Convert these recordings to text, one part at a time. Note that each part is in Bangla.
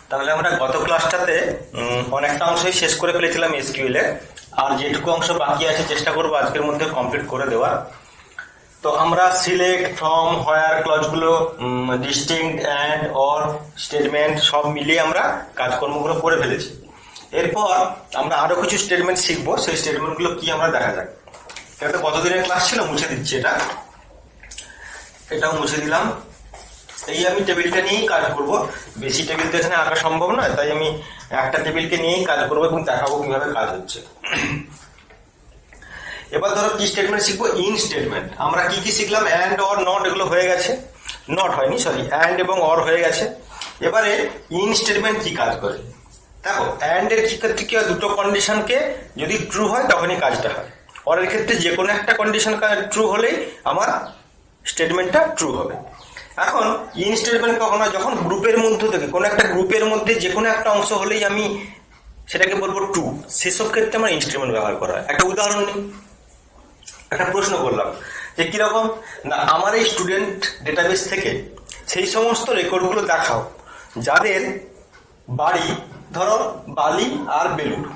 তাহলে আমরা গত ক্লাসটাতে অনেকটা অংশই শেষ করে ফেলেছিলাম এসকিউএল এর, আর যেটুকু অংশ বাকি আছে চেষ্টা করবো আজকের মধ্যে কমপ্লিট করে দেওয়ার। তো আমরা সিলেক্ট, ফ্রম, হোয়ার ক্লজগুলো, ডিস্টিংক্ট, অ্যান্ড, অর, স্টেটমেন্ট সব মিলিয়ে আমরা কাজকর্মগুলো করে ফেলেছি। এরপর আমরা আরো কিছু স্টেটমেন্ট শিখবো, সেই স্টেটমেন্টগুলো কি আমরা দেখা যাক। এটা তো কতদিনের ক্লাস ছিল, মুছে দিচ্ছি এটাও মুছে দিলাম। এই আমি টেবিলটা নিয়েই কাজ করব, বেশি টেবিল তো এখানে আঁকা সম্ভব নয়, তাই আমি একটা টেবিলকে নিয়েই কাজ করবো এবং দেখাবো কিভাবে কাজ হচ্ছে। এবার ধরো কি স্টেটমেন্ট শিখবো, ইন স্টেটমেন্ট। আমরা কি কি শিখলাম, অ্যান্ড, অর, নট এগুলো হয়ে গেছে, নট হয়নি সরি, অ্যান্ড এবং অর হয়ে গেছে। এবারে ইন স্টেটমেন্ট কি কাজ করে দেখো। অ্যান্ড এর ক্ষেত্রে কি হয়, দুটো কন্ডিশনকে যদি ট্রু হয় তখনই কাজটা হয়। অর এর ক্ষেত্রে যে কোনো একটা কন্ডিশন ট্রু হলেই আমার স্টেটমেন্টটা ট্রু হবে। এখন ইন স্টেটমেন্ট কখন হয়, যখন গ্রুপের মধ্যে থেকে কোনো একটা গ্রুপের মধ্যে যে কোনো একটা অংশ হলেই আমি সেটাকে বলবো ট্রু, সেসব ক্ষেত্রে আমার ইন স্টেটমেন্ট ব্যবহার করা হয়। একটা উদাহরণ নিই, একটা প্রশ্ন করলাম যে কিরকম না, আমার এই স্টুডেন্ট ডেটাবেস থেকে সেই সমস্ত রেকর্ডগুলো দেখাও যাদের বাড়ি ধরো বালি আর বেলুড়।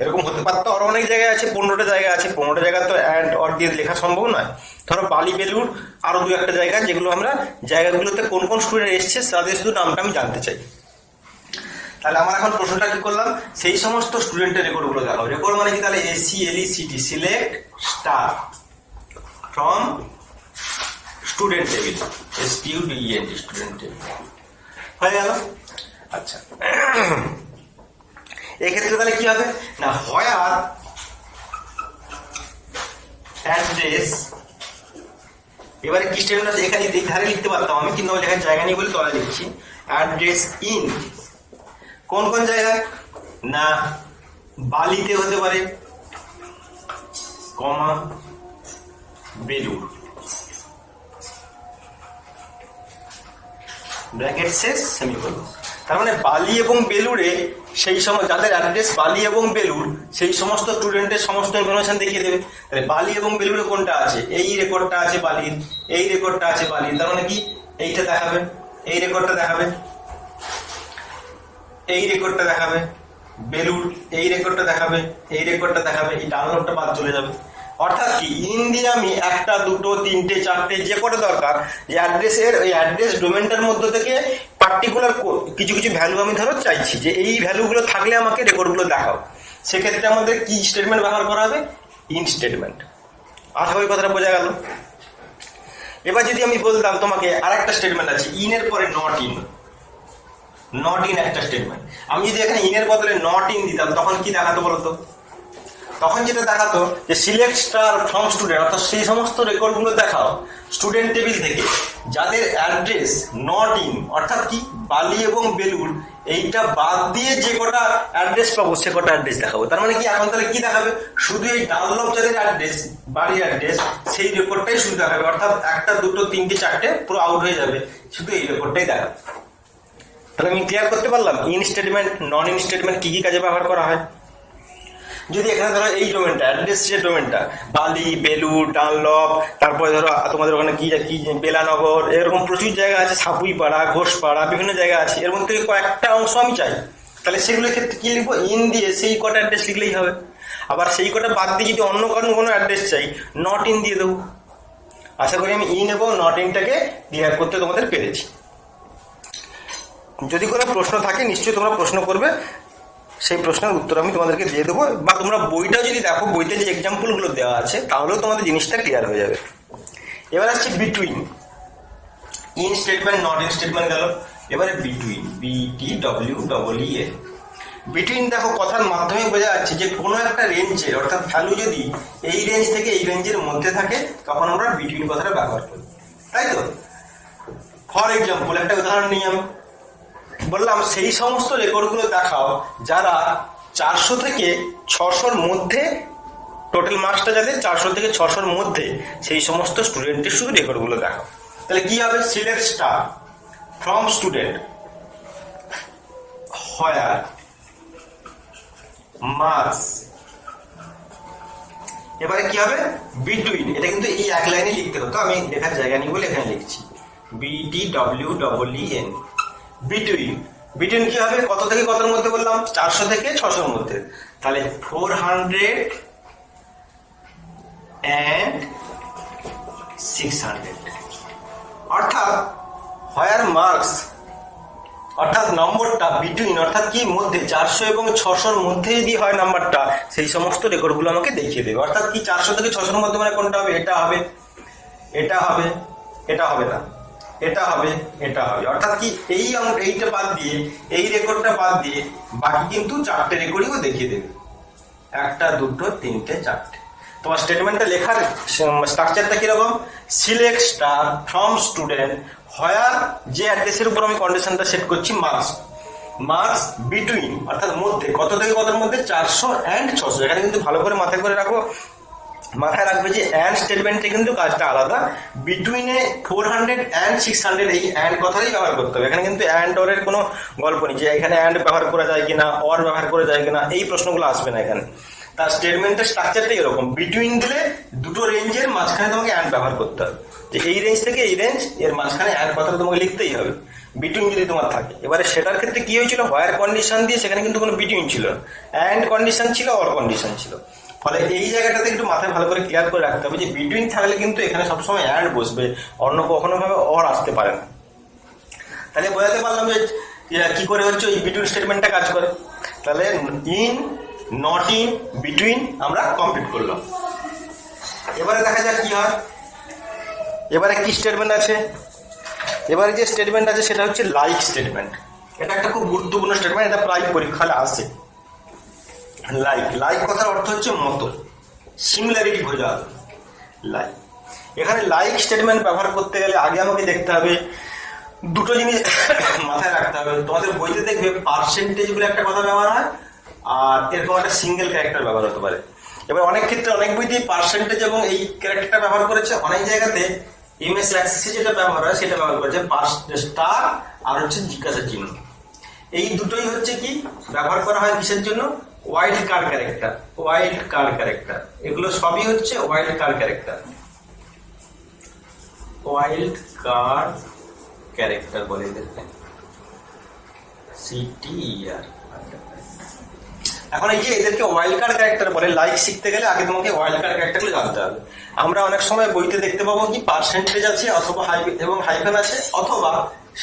এরকম হতে পারতো আরো অনেক জায়গায় আছে, 15টা জায়গা আছে, 15টা জায়গা তো অ্যান্ড অর দিয়ে লেখা সম্ভব নয়। ধরো বালি, বেলুড়, আরো দু একটা জায়গা, যেগুলো আমরা জায়গাগুলোতে কোন কোন স্টুডেন্ট এসছে তাদের শুধু নামটা আমি জানতে চাই। তাহলে আমার এখন প্রশ্নটা কি করলাম, সেই সমস্ত স্টুডেন্টের রেকর্ডগুলো দেখাও। রেকর্ড মানে কি, তাহলে SCLECT, select star from student table, STUDENT, student table হয়ে গেল। আচ্ছা, এক্ষেত্রে তাহলে কি হবে না, হোয়ার অ্যাড্রেস। এবারে কি স্টেটমেন্ট আছে, এখানে ধারে লিখতে পারতাম আমি, কিন্তু আমি লেখার জায়গা নেই বলে তলায় লিখছি। অ্যাড্রেস ইন কোন কোন জায়গায় না, বালিতে হতে পারে, কমা বেলুড়, ব্র্যাকেট শেষ সেমিকোলন। তার মানে বালি এবং বেলুড়ে সেই সময় যাদের অ্যাড্রেস বালি এবং বেলুড়, সেই সমস্ত স্টুডেন্টের সমস্ত ইনফরমেশন দেখিয়ে দেবে। তাহলে বালি এবং বেলুড়ে কোনটা আছে, এই রেকর্ডটা আছে বালির, এই রেকর্ডটা আছে বালির, তার মানে কি এইটা দেখাবে, এই রেকর্ডটা দেখাবে, এই রেকর্ডটা দেখাবে বেলুড়, এই রেকর্ডটা দেখাবে, এই রেকর্ডটা দেখাবে, এই ডাউনলোডটা বাদ চলে যাবে। অর্থাৎ কি, ইন দিয়ে আমি একটা, দুটো, তিনটে, চারটে যে কটা দরকার, যে অ্যাড্রেসের ওই অ্যাড্রেস ডোমেনটার মধ্যে থেকে পার্টিকুলার কিছু কিছু ভ্যালু আমি ধরো চাইছি যে এই ভ্যালুগুলো থাকলে আমাকে রেকর্ডগুলো দেখাও। সেক্ষেত্রে আমাদের কি স্টেটমেন্ট ব্যবহার করা হবে, ইন স্টেটমেন্ট। আশা করি কথাটা বোঝা গেল। এবার যদি আমি বলতাম তোমাকে আর একটা স্টেটমেন্ট আছে, ইনের পরে নট ইন, নট ইন একটা স্টেটমেন্ট। আমি যদি এখানে ইনের বদলে নট ইন দিতাম তখন কি দেখাতো বলতো, তখন যেটা দেখাতো যে সিলেক্ট স্টার ফ্রম স্টুডেন্ট, অর্থাৎ সেই সমস্ত রেকর্ডগুলো দেখাও স্টুডেন্ট টেবিল থেকে যাদের অ্যাড্রেস নট ইন, অর্থাৎ কি বালি এবং বেলুড় এইটা বাদ দিয়ে যে কটা অ্যাড্রেস পাবো সে কটা অ্যাড্রেস দেখাবো। তার মানে কি এখন তাহলে কি দেখাবে, শুধু এই ডানলপ যাদের অ্যাড্রেস বাড়ির অ্যাড্রেস সেই রেকর্ডটাই শুধু দেখাবে, অর্থাৎ একটা, দুটো, তিনটে, চারটে পুরো আউট হয়ে যাবে, শুধু এই রেকর্ডটাই দেখাবে। তাহলে আমি ক্লিয়ার করতে পারলাম in statement, non in statement কি কি কাজে ব্যবহার করা হয়। যদি এখানে ধরো এই ডোমেনটা অ্যাড্রেস, যে ডোমেনটা বালি, বেলুড়, ডানলপ, তারপরে ধরো তোমাদের ওখানে কি কি বেলানগর, এরকম প্রচুর জায়গা আছে, সাপুইপাড়া, ঘোষপাড়া, বিভিন্ন জায়গা আছে, এর মধ্যে থেকে কয়েকটা অংশ আমি চাই, তাহলে সেগুলোর ক্ষেত্রে কি লিখবো, ইন দিয়ে সেই কটা অ্যাড্রেস লিখলেই হবে। আবার সেই কটা বাদ দিয়ে যদি অন্য কোনো অ্যাড্রেস চাই, নট ইন দিয়ে দেবো। আশা করি আমি ইন এবং নট ইনটাকে ক্লিয়ার করতে তোমাদের পেরেছি। যদি কোনো প্রশ্ন থাকে নিশ্চয়ই তোমরা প্রশ্ন করবে, সেই প্রশ্নের উত্তর আমি তোমাদেরকে দিয়ে দেবো, বা তোমরা বইটা যদি দেখো, বইতে যে এক্সাম্পলগুলো দেওয়া আছে তাহলেও তোমাদের জিনিসটা ক্লিয়ার হয়ে যাবে। এবার আসছে between. In statement, not in statement গেল, এবারে বিটুইন, BTWEEN। বিটুইন দেখো কথার মাধ্যমে বোঝা যাচ্ছে যে কোনো একটা রেঞ্জের, অর্থাৎ ভ্যালু যদি এই রেঞ্জ থেকে এই রেঞ্জের মধ্যে থাকে তখন আমরা বিটুইন কথাটা ব্যবহার করি, তাই তো। ফর এক্সাম্পল একটা উদাহরণ নিই, আমি বললাম সেই সমস্ত রেকর্ডগুলো দেখাও যারা 400 থেকে 600-র মধ্যে, টোটাল মার্কসটা যাদের 400 থেকে 600-র মধ্যে, সেই সমস্ত স্টুডেন্টের শুধু রেকর্ডগুলো দেখাও। তাহলে কি হবে, select star from student where marks. এবারে কি হবে, বিটুইন। এটা কিন্তু এই এক লাইনে লিখতে হতো, আমি লেখার জায়গা নেই বলে এখানে লিখছি, BTWEEN, বিটুইন বিটুইন কি হবে, কত থেকে কতর মধ্যে বললাম, 400 থেকে 600 মধ্যে, তাহলে 400 and 600। অর্থাৎ হোয়ার মার্কস, অর্থাৎ নম্বরটা বিটুইন, অর্থাৎ কি মধ্যে 400 এবং 600 মধ্যে যদি হয় নাম্বারটা, সেই সমস্ত রেকর্ডগুলো আমাকে দেখিয়ে দেবে। অর্থাৎ কি 400 থেকে 600 মধ্যে মানে কোনটা হবে, এটা হবে, এটা হবে, এটা হবে না, এটা হবে, এটা হবে। অর্থাৎ কি এইটা বাদ দিয়ে, এই রেকর্ডটা বাদ দিয়ে বাকি কিন্তু 4টে রেকর্ডই ও দেখিয়ে দেবে, 1 2 3 4টে। তোমার স্টেটমেন্টটা লেখার স্ট্রাকচারটা কিরকম, সিলেক্ট স্টার ফ্রম স্টুডেন্ট হোয়ার, যে অ্যাড্রেসের উপর আমি কন্ডিশনটা সেট করছি মার্কস বিটুইন, অর্থাৎ মধ্যে, কত থেকে কতর মধ্যে, 400 and 600। এখানে কিন্তু ভালো করে মাথায় করে রাখো, মাথায় রাখবে যে অ্যান্ড স্টেটমেন্টে কিন্তু কাজটা আলাদা, বিটুইনে 400 and 600 এই অ্যান্ড কথাটাই ব্যবহার করতে হবে। এখানে কিন্তু অ্যান্ড অর এর কোনো গল্প নেই যে এখানে অ্যান্ড ব্যবহার করা যায় কিনা, অর ব্যবহার করা যায় কিনা, এই প্রশ্নগুলো আসবে না এখানে। তার স্টেটমেন্টের স্ট্রাকচারটা এরকম, বিটুইন দিলে দুটো রেঞ্জের মাঝখানে তোমাকে অ্যান্ড ব্যবহার করতে হবে, যে এই রেঞ্জ থেকে এই রেঞ্জ এর মাঝখানে অ্যান্ড কথাটা তোমাকে লিখতেই হবে বিটুইন যদি তোমার থাকে। এবারে সেটার ক্ষেত্রে কি হয়েছিল, হোয়ার কন্ডিশন দিয়ে সেখানে কিন্তু কোনো বিটুইন ছিল না, অ্যান্ড কন্ডিশন ছিল, অর কন্ডিশন ছিল। ফলে এই জায়গাটাতে একটু মাথায় ভালো করে ক্লিয়ার করে রাখতে হবে যে বিটুইন থাকলে কিন্তু এখানে সবসময় অ্যান্ড বসবে, অন্য কখনো ভাবে অর আসতে পারে না। তাহলে বোঝাতে পারলাম যে কি করে হচ্ছে এই বিটুইন স্টেটমেন্টটা কাজ করে। তাহলে ইন, নট ইন, বিটুইন আমরা কমপ্লিট করলাম। এবারে দেখা যাক কি হয়, এবারে কি স্টেটমেন্ট আছে, এবারে যে স্টেটমেন্ট আছে সেটা হচ্ছে লাইক স্টেটমেন্ট। এটা একটা খুব গুরুত্বপূর্ণ স্টেটমেন্ট, এটা প্রায় পরীক্ষায় আসে। লাইক কথার অর্থ হচ্ছে মতো, সিমিলারিটি বোঝা লাইক। এখানে লাইক স্টেটমেন্ট ব্যবহার করতে গেলে আগে আমাকে দেখতে হবে দুটো জিনিস মাথায় রাখতে হবে। তোমাদের বইতে দেখবে পার্সেন্টেজ বলে একটা কথা ব্যবহার হয়, আর এরকম একটা সিঙ্গেল ক্যারেক্টার ব্যবহার হতে পারে। এবার অনেক ক্ষেত্রে অনেক বইতেই পার্সেন্টেজ এবং এই ক্যারেক্টারটা ব্যবহার করেছে, অনেক জায়গাতে এমএস অ্যাক্সেসে যেটা ব্যবহার হয় সেটা ব্যবহার করেছে স্টার আর হচ্ছে জিজ্ঞাসা চিহ্ন। এই দুটোই হচ্ছে কি ব্যবহার করা হয় কিসের জন্য, wild card character, wild card character, এগুলো সবই হচ্ছে wild card character, wild card character বলে এদেরকে, CTER। এখন এই যে এদেরকে ওয়াইল্ড কার্ড ক্যারেক্টার বলে, লাইক শিখতে গেলে আগে তোমাকে ওয়াইল্ড কার্ড ক্যারেক্টারগুলো জানতে হবে। আমরা অনেক সময় বইতে দেখতে পাবো কি পার্সেন্টেজ আছে অথবা এবং হাইফেন আছে, অথবা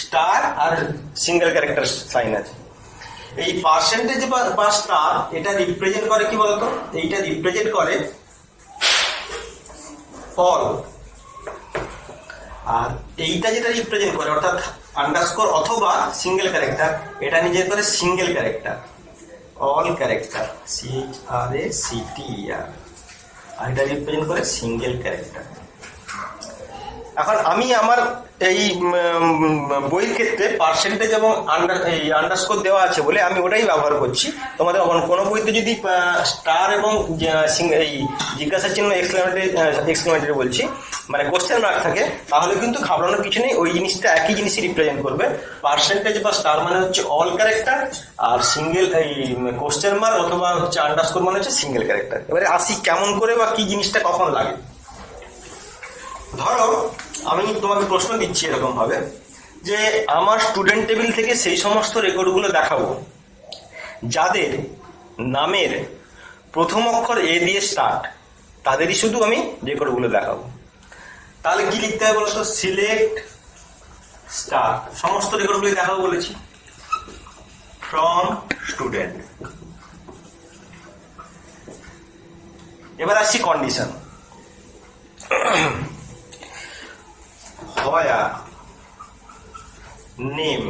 স্টার আর সিঙ্গেল ক্যারেক্টার সাইন আছে। এই পার্সেন্টেজ বা স্টার এটা রিপ্রেজেন্ট করে কি বলতো, এইটা রিপ্রেজেন্ট করে অল, আর এইটা যেটা রিপ্রেজেন্ট করে অর্থাৎ আন্ডারস্কোর অথবা সিঙ্গেল ক্যারেক্টার, এটা নিজে করে single character, all character, CHARACTER, আর এটা রিপ্রেজেন্ট করে সিঙ্গেল ক্যারেক্টার। এখন আমি আমার এই বইয়ের ক্ষেত্রে পার্সেন্টেজ এবং আন্ডারস্কোর দেওয়া আছে বলে আমি ওটাই ব্যবহার করছি। তোমাদের কোনো বইতে যদি স্টার এবং এই জিজ্ঞাসা চিহ্ন এক্সক্লেমেটরি বলছি মানে কোশ্চেন মার্ক থাকে, তাহলে কিন্তু ঘাবড়ানোর কিছু নেই, ওই জিনিসটা একই জিনিসই রিপ্রেজেন্ট করবে। পার্সেন্টেজ বা স্টার মানে হচ্ছে অল ক্যারেক্টার, আর সিঙ্গেল এই কোশ্চেন মার্ক অথবা হচ্ছে আন্ডারস্কোর মানে হচ্ছে সিঙ্গেল ক্যারেক্টার। এবারে আসি কেমন করে বা কি জিনিসটা কখন লাগে। ধরো আমি তোমাকে প্রশ্ন দিচ্ছি এরকম ভাবে যে আমার স্টুডেন্ট টেবিল থেকে সেই সমস্ত রেকর্ডগুলো দেখাবো যাদের নামের প্রথম অক্ষর এ দিয়ে স্টার্ট, তাদেরই শুধু আমি রেকর্ডগুলো দেখাবো। তাহলে কি লিখতে হবে বলতো, সিলেক্ট স্টার, সমস্ত রেকর্ডগুলো দেখাবো বলেছি, ফ্রম স্টুডেন্ট। এবার আসছি কন্ডিশন, নেম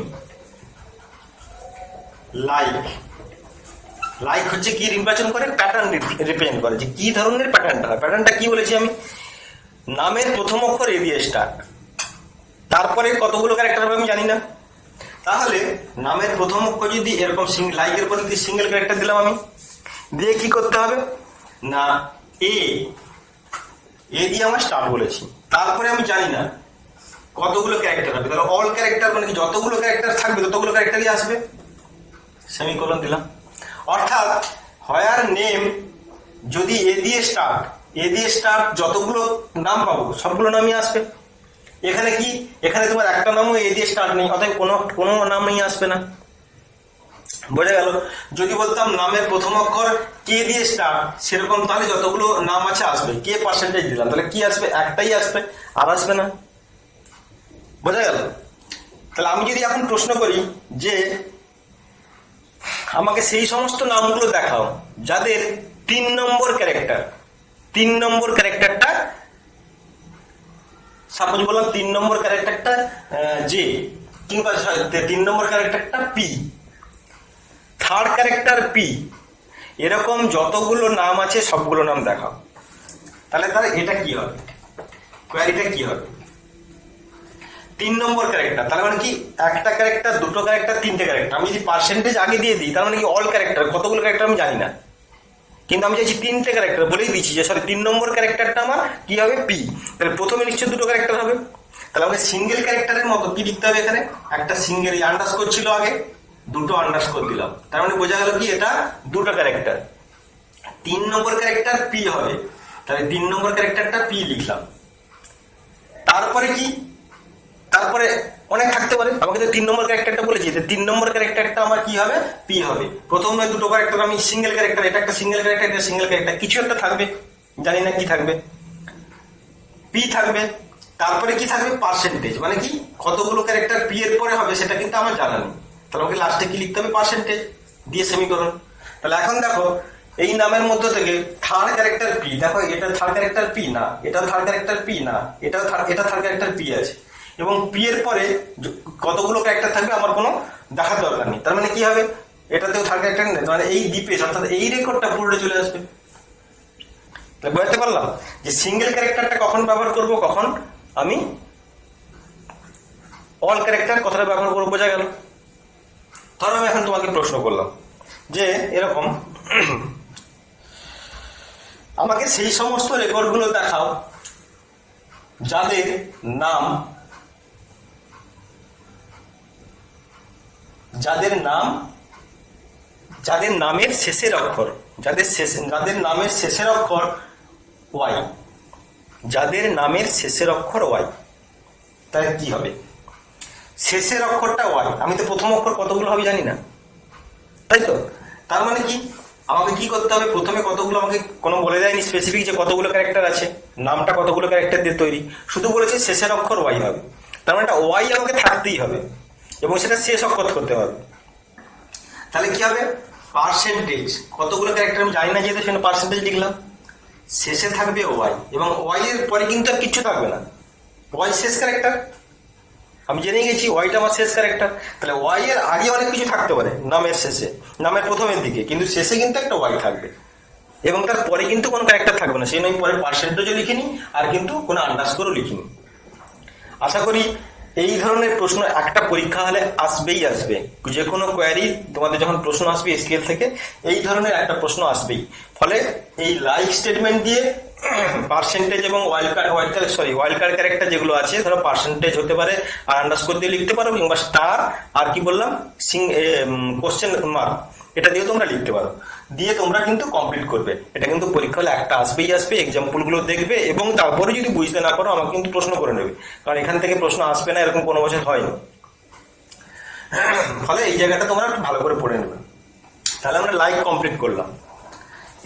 লাইক হচ্ছে কি নির্বাচন করে, প্যাটার্ন রিপ্রেজেন্ট করে, যে কি ধরনের প্যাটার্নটা হয়। প্যাটার্নটা কি বলেছি আমি, নামের প্রথম অক্ষর এ দিয়ে স্টার্ট, তারপরে কতগুলো ক্যারেক্টার হবে আমি জানি না। তাহলে নামের প্রথম অক্ষর যদি এরকম লাইকের পরে যদি সিঙ্গেল ক্যারেক্টার দিলাম আমি, দিয়ে কি করতে হবে না এ দিয়ে আমার স্টার্ট বলেছি, তারপরে আমি জানি না কতগুলো ক্যারেক্টার হবে। তাহলে অল ক্যারেক্টার মানে কি যতগুলো ক্যারেক্টার থাকবে ততগুলো ক্যারেক্টারই আসবে, সেমিকোলন দিলাম। অর্থাৎ হোয়ার নেম যদি এ দিয়ে স্টার্ট যতগুলো নাম পাবো সবগুলো নামই আসবে। এখানে কি, এখানে তোমার একটা নামও এ দিয়ে স্টার্ট নেই, অতএব কোনো নামই আসবে না। বোঝা গেল? যদি বলতাম নামের প্রথম অক্ষর কে দিয়ে স্টার্ট, সেরকম তাহলে যতগুলো নাম আছে আসবে, কে পার্সেন্টেজ দিলাম তাহলে কি আসবে, একটাই আসবে, আর আসবে না। বোঝা গেল? তাহলে আমি যদি এখন প্রশ্ন করি যে আমাকে সেই সমস্ত নামগুলো দেখাও যাদের 3 নম্বর ক্যারেক্টার, 3 নম্বর ক্যারেক্টারটা, সাপোজ বললাম 3 নম্বর ক্যারেক্টারটা জে, কিংবা 3 নম্বর ক্যারেক্টারটা পি, থার্ড ক্যারেক্টার পি, এরকম যতগুলো নাম আছে সবগুলো নাম দেখাও। তাহলে এটা কি হবে, কোয়ারিটা কি হবে? 3 নম্বর ক্যারেক্টার, তার মানে কি একটা ক্যারেক্টার, দুটো ক্যারেক্টার, তিনটে ক্যারেক্টার। আমি যদি পার্সেন্টেজ আগে দিয়ে দিই তার মানে কি অল ক্যারেক্টার, কতগুলো ক্যারেক্টার আমি জানি না, কিন্তু আমি চাইছি 3টে ক্যারেক্টার, বলেই দিচ্ছি যে সরি 3 নম্বর ক্যারেক্টারটা আমার কি হবে, পি। তাহলে প্রথমে নিশ্চয়ই দুটো ক্যারেক্টার হবে, তাহলে আমাকে সিঙ্গেল ক্যারেক্টারের মতো কি লিখতে হবে এখানে, একটা সিঙ্গেল আন্ডারস্কোর ছিল আগে, দুটো আন্ডারস্কোর দিলাম, তার মানে বোঝা গেল কি এটা দুটো ক্যারেক্টার। 3 নম্বর ক্যারেক্টার পি হবে, তাহলে 3 নম্বর ক্যারেক্টারটা পি লিখলাম। তারপরে কি, তারপরে অনেক থাকতে পারে, আমাকে তো 3 নম্বর ক্যারেক্টারটা বলেছি, 3 নম্বর ক্যারেক্টারটা আমার কি হবে, পি হবে। প্রথম নয় দুটো ক্যারেক্টার, আমি সিঙ্গেল ক্যারেক্টার, এটা একটা সিঙ্গেল ক্যারেক্টার, এটা সিঙ্গেল ক্যারেক্টার, কিছু একটা থাকবে, জানি না কি থাকবে, পি থাকবে। তারপরে কি থাকবে, পার্সেন্টেজ, মানে কি কতগুলো ক্যারেক্টার পি এর পরে হবে সেটা কিন্তু আমার জানা নেই, তাহলে আমাকে লাস্টে কি লিখতে হবে, পার্সেন্টেজ দিয়ে সেমিকোলন। তাহলে এখন দেখো এই নামের মধ্যে থেকে থার্ড ক্যারেক্টার পি, দেখো এটা থার্ড ক্যারেক্টার পি না, এটা থার্ড ক্যারেক্টার পি না, এটা থার্ড ক্যারেক্টার পি আছে, এবং পি এর পরে কতগুলো ক্যারেক্টার থাকবে আমার কোনো দেখার দরকার নেই। তার মানে কি হবে, এটাতেও থার্ড ক্যারেক্টার নেই, মানে এই ডিপেজ অর্থাৎ এই রেকর্ডটা পুরোটা চলে আসবে। বুঝতে পারলাম যে সিঙ্গেল ক্যারেক্টারটা কখন ব্যবহার করব, কখন আমি অল ক্যারেক্টার কথাটা ব্যবহার করবো। বোঝা গেল? ধরো আমি এখন তোমাকে প্রশ্ন করলাম যে এরকম আমাকে সেই সমস্ত রেকর্ডগুলো দেখাও যাদের নাম, যাদের নামের শেষের অক্ষর, যাদের নামের শেষের অক্ষর ওয়াই, যাদের নামের শেষের অক্ষর ওয়াই। তাহলে কি হবে, শেষের অক্ষরটা ওয়াই, আমি তো প্রথম অক্ষর কতগুলো হবে জানি না, তাই তো? তার মানে কি আমাকে কি করতে হবে, প্রথমে কতগুলো, আমাকে কোনো বলে দেয়নি স্পেসিফিক যে কতগুলো ক্যারেক্টার আছে, নামটা কতগুলো ক্যারেক্টার দিয়ে তৈরি, শুধু বলেছে শেষের অক্ষর ওয়াই হবে। তার মানে ওয়াই আমাকে থাকতেই হবে এবং সেটা শেষ অক্ষর করতে হবে। তাহলে কি হবে, পার্সেন্টেজ, কতগুলো ক্যারেক্টার আমি জানি না যেহেতু সেখানে পার্সেন্টেজ লিখলাম, শেষে থাকবে ওয়াই, এবং ওয়াই এর পরে কিন্তু আর কিচ্ছু থাকবে না, ওয়াই শেষ ক্যারেক্টার, আমি জেনে গেছি ওয়াইটা আমার শেষ ক্যারেক্টার। তাহলে ওয়াই এর আগে অনেক কিছু থাকতে পারে নামের শেষে, নামের প্রথমের দিকে, কিন্তু শেষে কিন্তু একটা ওয়াই থাকবে, এবং তার পরে কিন্তু কোনো ক্যারেক্টার থাকবে না, সেই নয় পরে পার্সেন্টেজও লিখিনি আর কিন্তু কোনো আন্ডারস্কোরও লিখিনি। আশা করি এই ধরনের প্রশ্ন একটা পরীক্ষা হলে আসবেই আসবে, যে কোনো কোয়ারি তোমাদের যখন প্রশ্ন আসবে এসকিউএল থেকে এই ধরনের একটা প্রশ্ন আসবেই। ফলে এই লাইক স্টেটমেন্ট দিয়ে পার্সেন্টেজ এবং ওয়াইল্ড কার্ড ক্যারেক্টার যেগুলো আছে, ধরো পার্সেন্টেজ হতে পারে আর আন্ডারস্কোর দিয়ে লিখতে পারো, কিংবা স্টার আর কি বললাম কোশ্চেন মার্ক, এটা দিয়ে তোমরা লিখতে পারো, দিয়ে তোমরা কিন্তু কমপ্লিট করবে। এটা কিন্তু পরীক্ষা হলে একটা আসবেই আসবে, এক্সাম্পলগুলো দেখবে এবং তারপরে যদি বুঝতে না পারো আমাকে কিন্তু প্রশ্ন করে নেবে, কারণ এখান থেকে প্রশ্ন আসবে না এরকম কোনো বছর হয়নি। ফলে এই জায়গাটা তোমরা একটু ভালো করে পড়ে নেবে। তাহলে আমরা লাইক কমপ্লিট করলাম,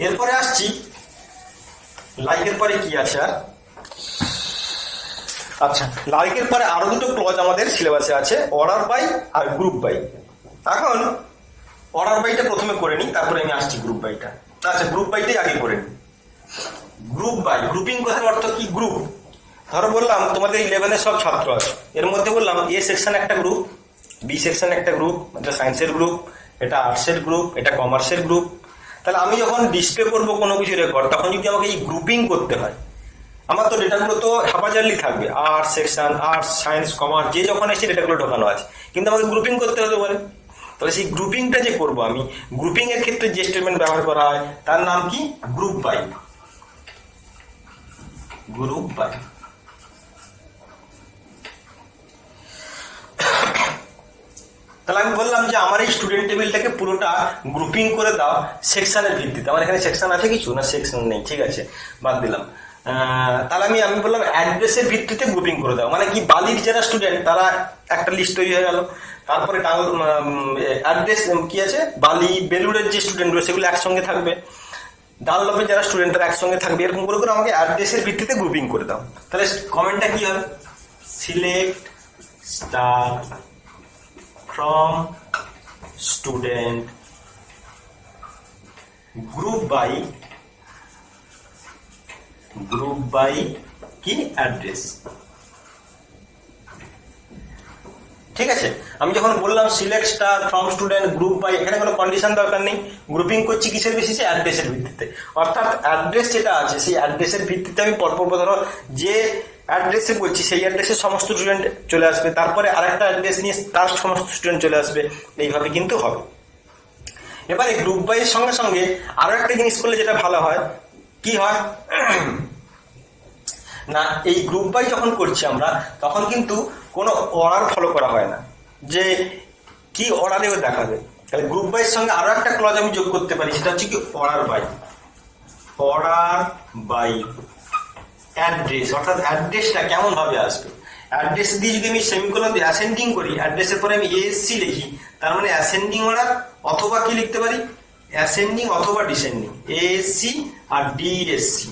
এরপরে আসছি লাইকের পরে কি আছে আর, আচ্ছা লাইকের পরে আরো দুটো ক্লজ আমাদের সিলেবাসে আছে, অর্ডার বাই আর গ্রুপ বাই। এখন অর্ডার বাইটা প্রথমে করে নিই, তারপরে আমি আসছি গ্রুপ বাইটা। আচ্ছা গ্রুপ বাইটাই আগে করে নিই। গ্রুপ বাই, গ্রুপিং কথার অর্থ কি, গ্রুপ। ধরো বললাম তোমাদের 11-এর সব ছাত্র আছে, এর মধ্যে বললাম এ সেকশন একটা গ্রুপ, বি সেকশন একটা গ্রুপ, এটা সায়েন্সের গ্রুপ, এটা আর্টসের গ্রুপ, এটা কমার্সের গ্রুপ। তাহলে আমি যখন ডিসপ্লে করবো কোনো কিছু রেকর্ড, তখন যদি আমাকে এই গ্রুপিং করতে হয়, আমার তো ডেটাগুলো তো হাপাজারলি থাকবে, arts section, arts, science, commerce, যে যখন এসে ডেটাগুলো ঢোকানো আছে, কিন্তু আমাকে গ্রুপিং করতে হতে পারে। তাহলে সেই গ্রুপিংটা যে করবো আমি, গ্রুপিং এর ক্ষেত্রে যে স্টেটমেন্ট ব্যবহার করা হয় তার নাম কি, গ্রুপ বাই। Group by. তাহলে আমি বললাম যে আমার এই স্টুডেন্ট টেবিলটাকে পুরোটা গ্রুপিং করে দাও সেকশনের ভিত্তিতে। আমার এখানে সেকশন আছে কিছু না, সেকশন নেই, ঠিক আছে বাদ দিলাম। তাহলে আমি বললাম অ্যাড্রেসের ভিত্তিতে গ্রুপিং করে দাও, মানে কি বালির যারা স্টুডেন্ট তারা একটা লিস্ট তৈরি হয়ে গেল, তারপরে অ্যাড্রেস কি আছে বালি বেলুড়ের যে স্টুডেন্টগুলো সেগুলো একসঙ্গে থাকবে, ডানলপের যারা স্টুডেন্ট তারা একসঙ্গে থাকবে, এরকম করে করে আমাকে অ্যাড্রেসের ভিত্তিতে গ্রুপিং করে দাও। তাহলে কমেন্টটা কি হবে, select star from student group by কি অ্যাড্রেস। ঠিক আছে, আমি যখন বললাম select star from student group by, এখানে কোনো কন্ডিশন দরকার নেই, গ্রুপিং করছি কিসের বেসিসে, অ্যাড্রেসের ভিত্তিতে। অর্থাৎ অ্যাড্রেস যেটা আছে সেই অ্যাড্রেসের ভিত্তিতে আমি পরপর ধরো যে অ্যাড্রেসে বলছি সেই অ্যাড্রেসে সমস্ত স্টুডেন্ট চলে আসবে, তারপরে আরেকটা অ্যাড্রেস নিয়ে তার সমস্ত স্টুডেন্ট চলে আসবে, এইভাবে কিন্তু হবে। এবারে গ্রুপ বাইয়ের সঙ্গে সঙ্গে আরো একটা জিনিস করলে যেটা ভালো হয়, কি হয় না, এই গ্রুপ বাই যখন করছি আমরা তখন কিন্তু কোনো অর্ডার ফলো করা হয় না, যে কি অর্ডারেও দেখাবে। তাহলে গ্রুপ বাইয়ের সঙ্গে আরো একটা ক্লজ আমি যোগ করতে পারি, সেটা হচ্ছে কি অর্ডার বাই অ্যাড্রেস। অর্থাৎ অ্যাড্রেসটা কেমন ভাবে আসবে, অ্যাড্রেস দিয়ে যদি আমি সেমিকোলন দিয়ে অ্যাসেন্ডিং করি, অ্যাড্রেসের পরে আমি এএসসি লিখি, তার মানে অ্যাসেন্ডিং অর্ডার, অথবা কি লিখতে পারি অ্যাসেন্ডিং অথবা ডিসেন্ডিং, এএসসি আর ডিএসসি।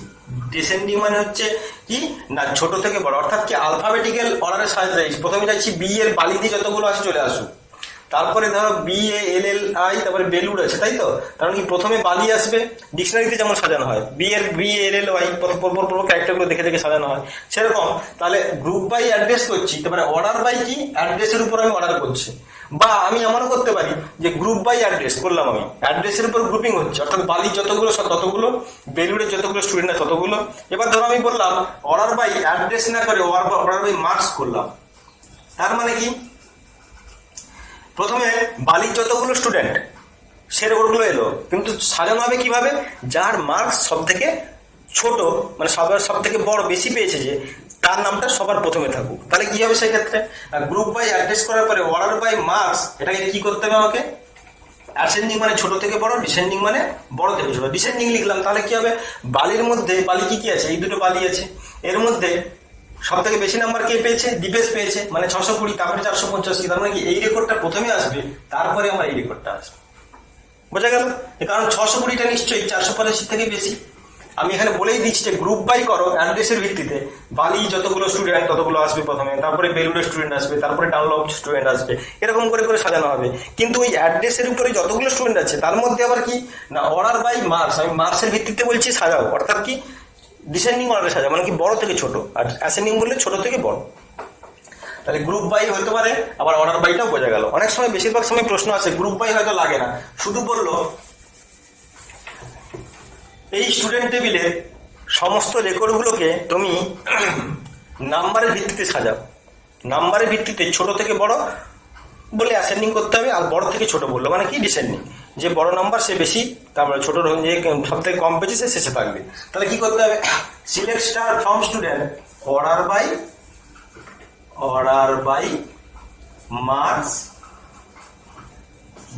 ডিসেন্ডিং মানে হচ্ছে কি না ছোট থেকে বড়, অর্থাৎ কি আলফাবেটিক্যাল অর্ডারে সাজাই, প্রথমে চাইছি বি এর বালি দিয়ে যতগুলো আসে চলে আসুক, তারপরে ধরো BALLI, তারপরে বেলুড় আছে, তাই তো, কারণ কি প্রথমে বালি আসবে, ডিকশনারিতে যেমন সাজানো হয় BALLY পরপর ক্যারেক্টারগুলো দেখে দেখে সাজানো হয় সেরকম। তাহলে গ্রুপ বাই অ্যাড্রেস করছি, তারপরে অর্ডার বাই কি অ্যাড্রেসের উপর আমি অর্ডার করছি, বা আমি এমনও করতে পারি যে গ্রুপ বাই অ্যাড্রেস করলাম, আমি অ্যাড্রেসের উপর গ্রুপিং হচ্ছে, অর্থাৎ বালির যতগুলো ততগুলো, বেলুড়ের যতগুলো স্টুডেন্ট আছে ততগুলো। এবার ধরো আমি বললাম অর্ডার বাই অ্যাড্রেস না করে অর্ডার বাই মার্কস করলাম, তার মানে কি প্রথমে বালির যতগুলো স্টুডেন্ট সে রেকর্ডগুলো এলো, কিন্তু সাজানো হবে কিভাবে, যার মার্কস সব থেকে ছোট, মানে সব থেকে বড় বেশি পেয়েছে যে, তার নামটা সবার প্রথমে থাকুক। তাহলে কি হবে সেই ক্ষেত্রে, গ্রুপ বাই অ্যাড্রেস করার পরে অর্ডার বাই মার্কস, এটাকে কি করতে হবে আমাকে, অ্যাসেন্ডিং মানে ছোট থেকে বড়, ডিসেন্ডিং মানে বড় থেকে ছোট। ডিসেন্ডিং লিখলাম, তাহলে কি হবে, বালির মধ্যে বালি কি আছে, এই দুটো বালি আছে, এর মধ্যে সব থেকে বেশি নাম্বার কে পেয়েছে, দীপেশ পেয়েছে, মানে 620, তারপরে 485, তার মানে কি এই রেকর্ডটা প্রথমে আসবে, তারপরে আমার এই রেকর্ডটা আসবে। বোঝা গেল, কারণ 620টা নিশ্চয়ই 485 থেকে বেশি। আমি এখানে বলেই দিচ্ছি যে গ্রুপ বাই করো অ্যাড্রেসের ভিত্তিতে, বালি যতগুলো স্টুডেন্ট ততগুলো আসবে প্রথমে, তারপরে বেলুড়ের স্টুডেন্ট আসবে, তারপরে ডানলপ স্টুডেন্ট আসবে, এরকম করে করে সাজানো হবে। কিন্তু ওই অ্যাড্রেসের উপরে যতগুলো স্টুডেন্ট আছে তার মধ্যে আবার কি না অর্ডার বাই মার্কস, আমি মার্কসের ভিত্তিতে বলছি সাজাও, অর্থাৎ কি ডিসেন্ডিং অর্ডারে সাজাও, মানে কি বড় থেকে ছোট, আর অ্যাসেন্ডিং বললে ছোট থেকে বড়। তাহলে গ্রুপ বাই হতে পারে, আবার অর্ডার বাইটাও বোঝা গেল। অনেক সময় বেশিরভাগ সময় প্রশ্ন আসে গ্রুপ বাই হয়তো লাগে না, শুধু বললো এই স্টুডেন্ট টেবিলের সমস্ত রেকর্ডগুলোকে তুমি নাম্বারের ভিত্তিতে সাজাও, নাম্বারের ভিত্তিতে ছোট থেকে বড় বলে অ্যাসেন্ডিং করতে হবে, আর বড় থেকে ছোট বললো মানে কি ডিসেন্ডিং, যে বড় নাম্বার সে বেশি, তারপরে ছোট যে সব থেকে কম পেয়েছে সে শেষে থাকবে। তাহলে কি করতে হবে, select star from student order by marks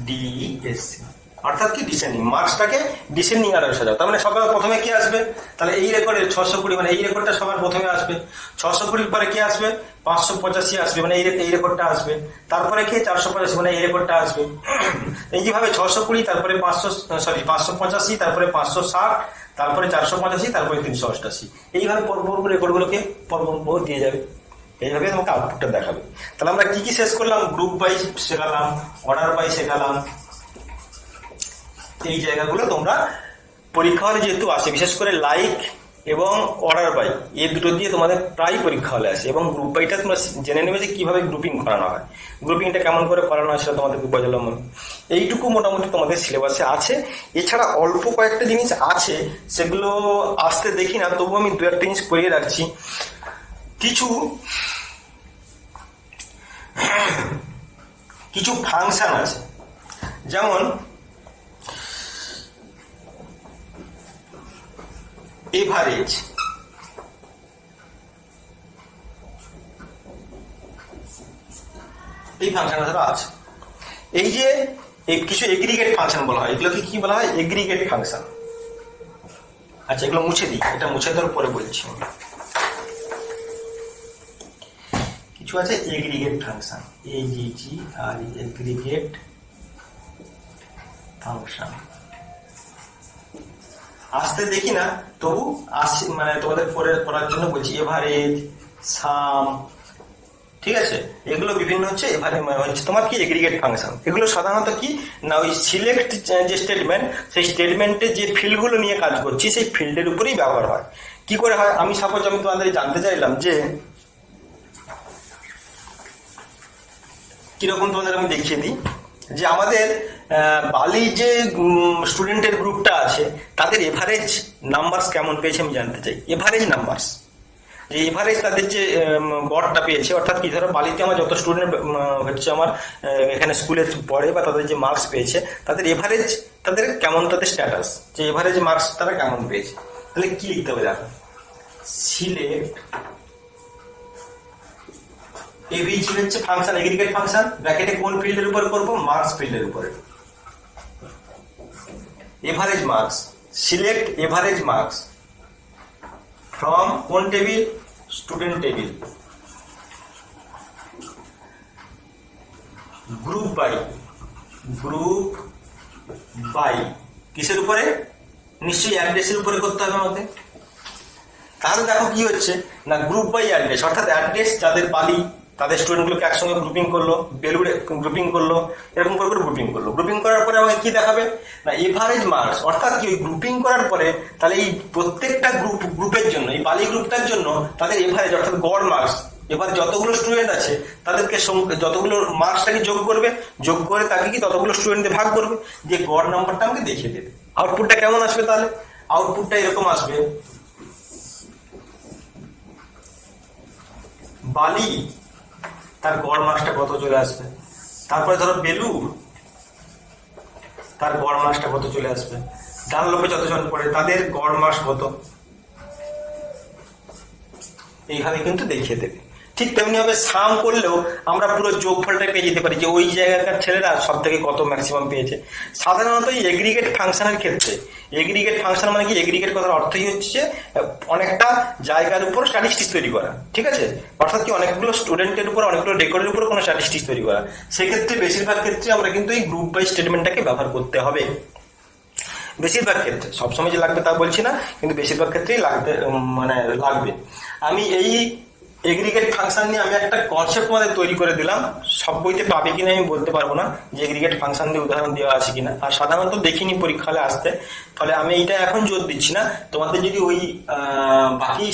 DSC, অর্থাৎ কি ডিসেন্ডিং, মার্কসটাকে ডিসেন্ডিং অর্ডারে সাজাও। তার মানে সবার প্রথমে কি আসবে, তাহলে এই রেকর্ডের 620, মানে এই রেকর্ডটা সবার প্রথমে আসবে, 620 পরে কি আসবে 585 আসবে, মানে এই রেকর্ডটা আসবে, তারপরে কি 485, মানে এই রেকর্ডটা আসবে। এই যেভাবে 620, তারপরে 585, তারপরে 560, তারপরে 485, তারপরে 388, এইভাবে পরপর রেকর্ডগুলোকে পরপর দিয়ে যাবে, এইভাবে তোমাকে আউটপুটটা দেখাবে। তাহলে আমরা কি কি শেষ করলাম, গ্রুপ বাই শেখালাম, অর্ডার বাই শেখালাম, এই জায়গাগুলো তোমরা পরীক্ষা হলে যেহেতু আসে, বিশেষ করে লাইক এবং অর্ডার বাই এই দুটো দিয়ে তোমাদের প্রায় পরীক্ষা হলে আসে, এবং গ্রুপ বাইটা তোমরা জেনে নেবে যে কিভাবে গ্রুপিং করানো হয়, গ্রুপিংটা কেমন করে করানো হয় সেটা তোমাদেরকে বোঝালাম। এইটুকু মোটামুটি তোমাদের সিলেবাসে আছে। এছাড়া অল্প কয়েকটা জিনিস আছে, সেগুলো আসতে দেখি না, তবু আমি দু একটা জিনিস করিয়ে রাখছি। কিছু ফাংশন আছে, যেমন এভারেজ, এই ফাংশনটা আছে। এই যে কিছু এগ্রিগেট ফাংশন বলা হয়, এগুলোকে কি বলা হয়, এগ্রিগেট ফাংশন। আচ্ছা এগুলো মুছে দিই, এটা মুছে দেওয়ার পরে বলছি। কিছু আছে এগ্রিগেট ফাংশন, এজিজি আর এগ্রিগেট ফাংশন আসতে দেখি না, তবু আসি মানে তোমাদের পড়ার জন্য বলছি। এভারেজ, সাম, ঠিক আছে, এগুলো বিভিন্ন হচ্ছে হচ্ছে তোমার কি এগ্রিগেট ফাংশন। এগুলো সাধারণত কি না ওই সিলেক্ট যে স্টেটমেন্ট, সেই স্টেটমেন্টে যে ফিল্ডগুলো নিয়ে কাজ করছি সেই ফিল্ডের উপরেই ব্যবহার হয়। কি করে হয়, আমি সাপোজ আমি তোমাদের জানতে চাইলাম যে কিরকম, তোমাদের আমি দেখিয়ে দিই যে আমাদের বালি যে স্টুডেন্টের গ্রুপটা আছে তাদের এভারেজ নাম্বারস কেমন পেয়েছে আমি জানতে চাই। এভারেজ নাম্বারস, যে এভারেজ তাদের যে গড়টা পেয়েছে, অর্থাৎ কি ধরো বালিতে আমার যত স্টুডেন্ট হচ্ছে আমার এখানে স্কুলে পড়ে বা তাদের যে মার্কস পেয়েছে তাদের এভারেজ, তাদের কেমন, তাদের স্ট্যাটাস, যে এভারেজ মার্কস তারা কেমন পেয়েছে। তাহলে কি লিখতে হবে দেখো, সিলেক্ট এভিজি হচ্ছে ফাংশন, এগ্রিগেট ফাংশন, ব্র্যাকেটে কোন ফিল্ডের উপর করব, মার্কস ফিল্ডের উপরে। Average marks, select average marks from কোন table, student table, group by কিসের উপরে, নিশ্চয়ই অ্যাড্রেসের উপরে করতে হবে আমাদের। তাহলে দেখো কি হচ্ছে না গ্রুপ বাই অ্যাড্রেস, অর্থাৎ অ্যাড্রেস যাদের বালি তাদের স্টুডেন্টগুলোকে একসঙ্গে গ্রুপিং করলো, বেলুড়ে গ্রুপিং করলো, এরকম করে গ্রুপিং করলো। গ্রুপিং করার পরে আমাকে কি দেখাবে না এভারেজ মার্কস, অর্থাৎ কি ওই গ্রুপিং করার পরে তাহলে এই প্রত্যেকটা গ্রুপের জন্য, এই বালি গ্রুপটার জন্য তাদের এভারেজ অর্থাৎ গড় মার্কস, এবার যতগুলো স্টুডেন্ট আছে তাদেরকে যতগুলো মার্কসটাকে যোগ করবে, যোগ করে তাকে কি ততগুলো স্টুডেন্টদের ভাগ করবে, যে গড় নাম্বারটা আমাকে দেখিয়ে দেবে। আউটপুটটা কেমন আসবে তাহলে, আউটপুটটা এরকম আসবে, বালি তার গড় মার্কসটা কত চলে আসবে, তারপরে ধরো বেলুড় তার গড় মার্কসটা কত চলে আসবে, ডানলপে যতজন পড়ে তাদের গড় মার্কস কত, এইভাবে কিন্তু দেখিয়ে দেবে। ঠিক তেমনি ভাবে সাম করলেও আমরা পুরো যোগফলটা পেয়ে যেতে পারি যে ওই জায়গাকার ছেলেরা সব থেকে কত ম্যাক্সিমাম পেয়েছে। সাধারণত এই এগ্রিগেট ফাংশনের ক্ষেত্রে, এগ্রিগেট ফাংশন মানে কি, এগ্রিগেট কথার অর্থই হচ্ছে অনেকটা জায়গার উপর স্ট্যাটিস্টিক্স তৈরি করা, ঠিক আছে, অর্থাৎ কি অনেকগুলো স্টুডেন্টের উপর, অনেকগুলো রেকর্ডের উপর কোনো স্ট্যাটিস্টিক্স তৈরি করা। সেক্ষেত্রে বেশিরভাগ ক্ষেত্রে আমরা কিন্তু এই গ্রুপ বাই স্টেটমেন্টটাকে ব্যবহার করতে হবে। বেশিরভাগ ক্ষেত্রে, সবসময় যে লাগবে তা বলছি না, কিন্তু বেশিরভাগ ক্ষেত্রেই লাগবে। আমি এই এগ্রিগেট ফাংশন নিয়ে আমি একটা কনসেপ্ট তোমাদের তৈরি করে দিলাম, সব বইতে পাবে কিনা আমি বলতে পারবো না যে এগ্রিগেট ফাংশন দিয়ে উদাহরণ দেওয়া আছে কিনা, আর সাধারণত দেখিনি পরীক্ষা হলে আসতে। ফলে আমি এইটা এখন জোর দিচ্ছি না, তোমাদের যদি ওই বাকি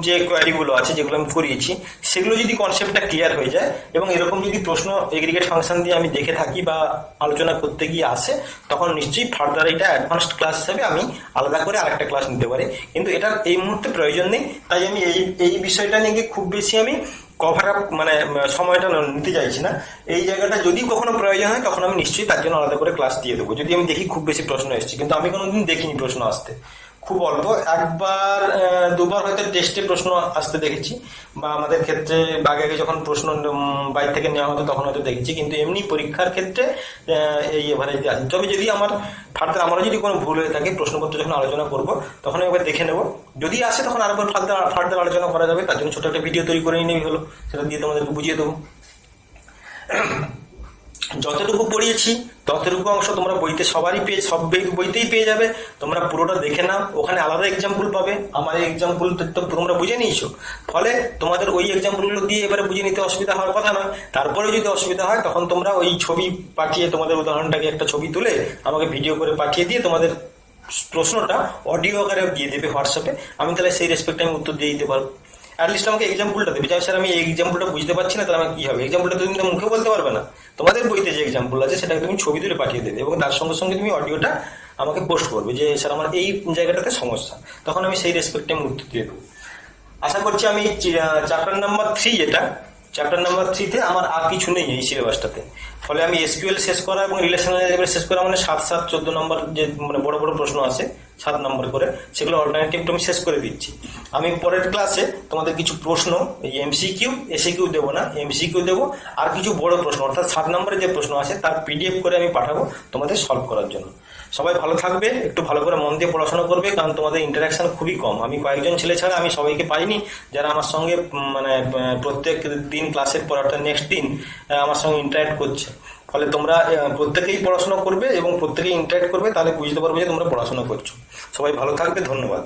যে কোয়ারিগুলো আছে যেগুলো আমি করিয়েছি সেগুলো যদি কনসেপ্টটা ক্লিয়ার হয়ে যায় এবং এরকম যদি প্রশ্ন এগ্রিগেট ফাংশন দিয়ে আমি দেখে থাকি বা আলোচনা করতে গিয়ে আসে, তখন নিশ্চয়ই ফার্দার এটা অ্যাডভান্সড ক্লাস হিসেবে আমি আলাদা করে আরেকটা ক্লাস নিতে পারি। কিন্তু এটার এই মুহূর্তে প্রয়োজন নেই, তাই আমি এই বিষয়টা নিয়ে খুব বেশি আমি কভার আপ সময়টা নিতে চাইছি না। এই জায়গাটা যদি কখনো প্রয়োজন হয় তখন আমি নিশ্চয়ই তার জন্য আলাদা করে ক্লাস দিয়ে দেবো, যদি আমি দেখি খুব বেশি প্রশ্ন এসেছে। কিন্তু আমি কোনোদিন দেখিনি প্রশ্ন আসতে, খুব অল্প একবার দুবার হয়তো টেস্টে প্রশ্ন আসতে দেখেছি, বা আমাদের ক্ষেত্রে আগে যখন প্রশ্ন বাইরে থেকে নেওয়া হতো তখন হয়তো দেখেছি, কিন্তু এমনি পরীক্ষার ক্ষেত্রে এই এভারেজ আসে। তবে যদি আমার ফার্দার আমারও যদি কোনো ভুল হয়ে থাকে প্রশ্নপত্র যখন আলোচনা করবো তখন আমি একবার দেখে নেবো, যদি আসে তখন আরেকবার ফার্দার আলোচনা করা যাবে। তার জন্য ছোট একটা ভিডিও তৈরি করে নিলেই হলো, সেটা দিয়ে তোমাদেরকে বুঝিয়ে দেবো। যতটুকু পড়িয়েছি ততটুকু অংশ তোমরা বইতে সবারই সব বইতেই পেয়ে যাবে, তোমরা পুরোটা দেখে নাও, ওখানে আলাদা এক্সাম্পল পাবে। আমার এই এক্সাম্পল তো তোমরা বুঝে নিয়েছো, ফলে তোমাদের ওই এক্সাম্পলগুলো দিয়ে এবারে বুঝে নিতে অসুবিধা হওয়ার কথা নয়। তারপরে যদি অসুবিধা হয় তখন তোমরা ওই ছবি পাঠিয়ে, তোমাদের উদাহরণটাকে একটা ছবি তুলে আমাকে ভিডিও করে পাঠিয়ে দিয়ে তোমাদের প্রশ্নটা অডিও আকারে দিয়ে দেবে হোয়াটসঅ্যাপে, আমি তাহলে সেই রেসপেক্টে আমি উত্তর দিয়ে দিতে পারবো। অ্যাটলিস্ট আমাকে এক্সাম্পলটা দেবে, স্যার আমি এই এক্সাম্পলটা বুঝতে পারছি না, তাহলে আমার কি হবে? এক্সাম্পলটা তুমি তো মুখে বলতে পারবে না, তোমাদের বইতে যে এক্সাম্পল আছে সেটাকে তুমি ছবি তুলে পাঠিয়ে দেবে এবং তার সঙ্গে সঙ্গে তুমি অডিওটা আমাকে পোস্ট করবে যে স্যার আমার এই জায়গাটাতে সমস্যা, তখন আমি সেই রেসপেক্টে আমি উত্তর দিয়ে দেবো। আশা করছি আমি চ্যাপ্টার নাম্বার 3, এটা চ্যাপ্টার নাম্বার 3-তে আমার আর কিছু নেই এই সিলেবাসটাতে। ফলে আমি এসকিউএল শেষ করা এবং রিলেশনাল অ্যালজেব্রা শেষ করা মানে 7, 7, 14 নম্বর যে বড় বড় প্রশ্ন আছে 7 নম্বর করে, সেগুলো অল্টারনেটিভটা আমি শেষ করে দিচ্ছি। আমি পরের ক্লাসে তোমাদের কিছু প্রশ্ন, এই এমসিকিউ এসিকিউ দেবো না, এমসিকিউ দেবো, আর কিছু বড় প্রশ্ন অর্থাৎ 7 নম্বরের যে প্রশ্ন আছে তার পিডিএফ করে আমি পাঠাবো তোমাদের সলভ করার জন্য। সবাই ভালো থাকবে, একটু ভালো করে মন দিয়ে পড়াশোনা করবে, কারণ তোমাদের ইন্টারাকশন খুবই কম। আমি কয়েকজন ছেলে ছাড়া আমি সবাইকে পাইনি যারা আমার সঙ্গে মানে প্রত্যেক দিন ক্লাসের পর অর্থাৎ নেক্সট দিন আমার সঙ্গে ইন্টারাক্ট করছে। ফলে তোমরা প্রত্যেকেই পড়াশোনা করবে এবং প্রত্যেকেই ইন্টারাক্ট করবে, তাহলে বুঝতে পারবে যে তোমরা পড়াশোনা করছো। সবাই ভালো থাকবে, ধন্যবাদ।